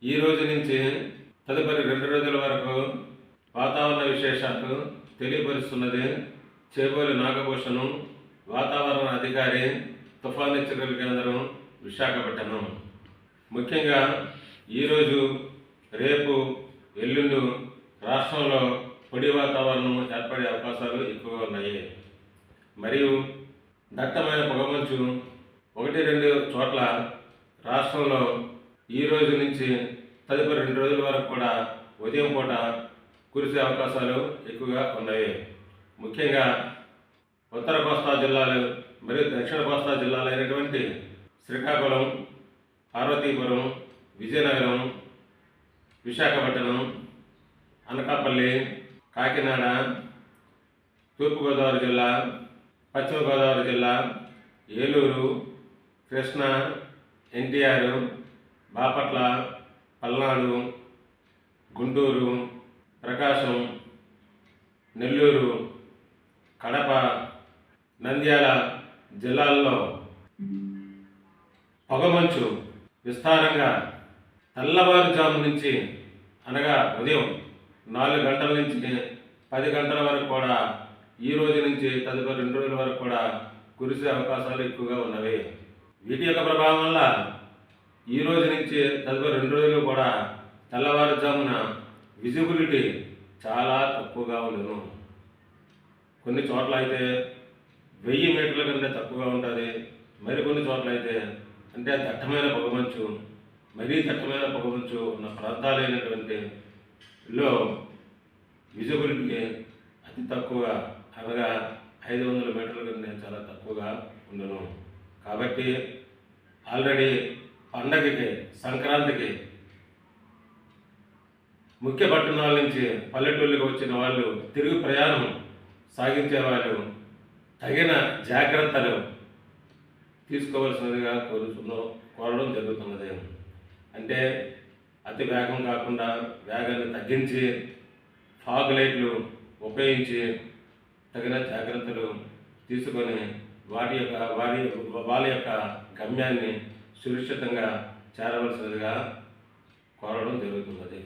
ఈ రోజు నుంచి తదుపరి 2 రోజుల వరకు వాతావరణ విశేషాలు తెలియపరుస్తున్నది చేబోలి నాగభూషణం, వాతావరణ అధికారి, తుఫాను హెచ్చరికల కేంద్రం, విశాఖపట్నం. ముఖ్యంగా ఈరోజు, రేపు, ఎల్లుండి రాష్ట్రంలో పొడి వాతావరణం ఏర్పడే అవకాశాలు ఎక్కువగా ఉన్నాయి. మరియు దట్టమైన పొగమంచు 1-2 చోట్ల రాష్ట్రంలో ఈ రోజు నుంచి తదుపరి 2 రోజుల వరకు కూడా ఉదయం పూట కురిసే అవకాశాలు ఎక్కువగా ఉన్నాయి. ముఖ్యంగా ఉత్తర కోస్తా జిల్లాలు మరియు దక్షిణ కోస్తా జిల్లాలు అయినటువంటి శ్రీకాకుళం, పార్వతీపురం, విజయనగరం, విశాఖపట్నం, అనకాపల్లి, కాకినాడ, తూర్పుగోదావరి జిల్లా, పశ్చిమ గోదావరి జిల్లా, ఏలూరు, కృష్ణా, ఎన్టీఆర్, బాపట్ల, పల్నాడు, గుంటూరు, ప్రకాశం, నెల్లూరు, కడప, నంద్యాల జిల్లాల్లో పొగమంచు విస్తారంగా తెల్లవారుజాము నుంచి, అనగా ఉదయం 4 గంటల నుంచి 10 గంటల వరకు కూడా ఈ రోజు నుంచి తదుపరి 2 రోజుల వరకు కూడా కురిసే అవకాశాలు ఎక్కువగా ఉన్నవి. వీటి యొక్క ప్రభావం వల్ల ఈ రోజు నుంచి తదుపరి 2 రోజులు కూడా తెల్లవారుజామున విజిబిలిటీ చాలా తక్కువగా ఉండను. కొన్ని చోట్ల అయితే 1000 మీటర్ల కంటే తక్కువగా ఉంటుంది. మరికొన్ని చోట్ల అయితే అంటే దట్టమైన పొగమంచు, మరీ దట్టమైన పొగమంచు ఉన్న ప్రాంతాలైనటువంటి లో విజిబిలిటీ అతి తక్కువగా, అనగా 500 మీటర్ల కంటే చాలా తక్కువగా ఉండను. కాబట్టి ఆల్రెడీ పండగకి, సంక్రాంతికి ముఖ్య పట్టణాల నుంచి పల్లెటూళ్ళకి వచ్చిన వాళ్ళు, తిరుగు ప్రయాణం సాగించే వాళ్ళు తగిన జాగ్రత్తలు తీసుకోవాల్సినదిగా కోరడం జరుగుతున్నది. అంటే అతి వేగం కాకుండా వేగాన్ని తగ్గించి ఫాగ్ లైట్లు ఉపయోగించి తగిన జాగ్రత్తలు తీసుకొని వాళ్ళ యొక్క గమ్యాన్ని సురక్షితంగా చేరవలసినదిగా కోరడం జరుగుతున్నది.